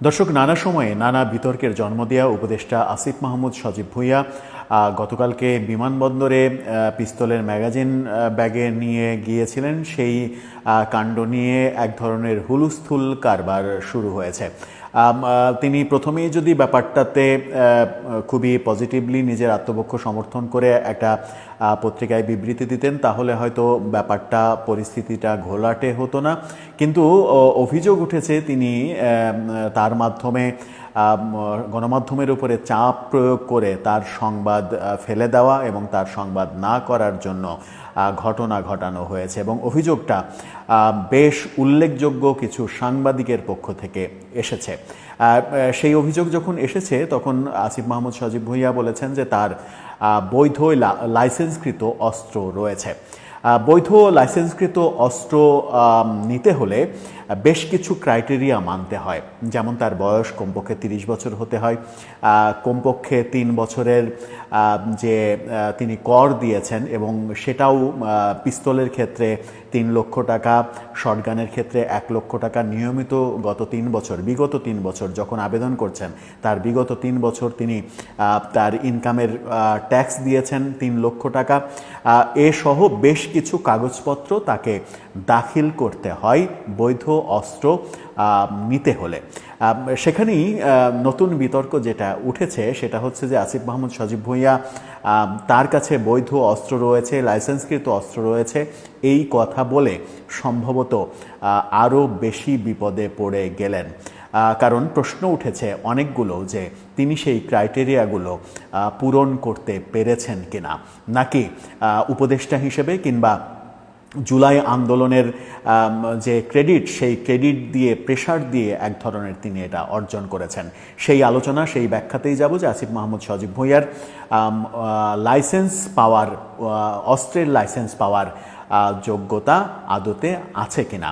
দর্শক, নানা সময়ে নানা বিতর্কের জন্ম দেওয়া উপদেষ্টা আসিফ মাহমুদ সজীব ভুঁইয়া গতকালকে বিমানবন্দরে পিস্তলের ম্যাগাজিন ব্যাগে নিয়ে গিয়েছিলেন। সেই কাণ্ড নিয়ে এক ধরনের হুলস্থুল কারবার শুরু হয়েছে। তিনি প্রথমেই যদি ব্যাপারটাতে খুবই পজিটিভলি নিজের আত্মপক্ষ সমর্থন করে একটা পত্রিকায় বিবৃতি দিতেন, তাহলে হয়তো ব্যাপারটা পরিস্থিতিটা ঘোলাটে হতো না। কিন্তু অভিযোগ উঠেছে তিনি তার মাধ্যমে গণমাধ্যমের উপরে চাপ প্রয়োগ করে তার সংবাদ ফেলে দেওয়া এবং তার সংবাদ না করার জন্য ঘটনা ঘটানো হয়েছে, এবং অভিযোগটা বেশ উল্লেখযোগ্য কিছু সাংবাদিকের পক্ষ থেকে এসেছে। সেই অভিযোগ যখন এসেছে তখন আসিফ মাহমুদ সজীব ভুঁইয়া বলেছেন যে তার বৈধ লাইসেন্সকৃত অস্ত্র রয়েছে। বৈধ লাইসেন্সকৃত অস্ত্র নিতে হলে বেশ কিছু ক্রাইটেরিয়া মানতে হয়, যেমন তার বয়স কমপক্ষে 30 বছর হতে হয়, কমপক্ষে 3 বছরের যে তিনি কর দিয়েছেন এবং সেটাও পিস্তলের ক্ষেত্রে 3 লক্ষ টাকা, শটগানের ক্ষেত্রে 1 লক্ষ টাকা নিয়মিত বিগত 3 বছর যখন আবেদন করছেন তার বিগত 3 বছর তিনি তার ইনকামের ট্যাক্স দিয়েছেন 3 লক্ষ টাকা। এ সহ বেশ কিছু কাগজপত্র তাকে দাখিল করতে হয় বৈধ অস্ত্র নিতে হলে। সেখানেই নতুন বিতর্ক যেটা উঠেছে সেটা হচ্ছে যে আসিফ মাহমুদ সজীব ভুঁইয়া তার কাছে বৈধ অস্ত্র রয়েছে, লাইসেন্সকৃত অস্ত্র রয়েছে এই কথা বলে সম্ভবত আরও বেশি বিপদে পড়ে গেলেন। কারণ প্রশ্ন উঠেছে অনেকগুলো যে তিনি সেই ক্রাইটেরিয়াগুলো পূরণ করতে পেরেছেন কিনা, নাকি উপদেষ্টা হিসেবে কিংবা জুলাই আন্দোলনের যে ক্রেডিট সেই ক্রেডিট দিয়ে প্রেশার দিয়ে এক ধরনের তিনি এটা অর্জন করেছেন। সেই আলোচনা, সেই ব্যাখ্যাতেই যাব যে আসিফ মাহমুদ সজীব ভুঁইয়ার লাইসেন্স পাওয়ার, অস্ত্রের লাইসেন্স পাওয়ার যোগ্যতা আদতে আছে কিনা।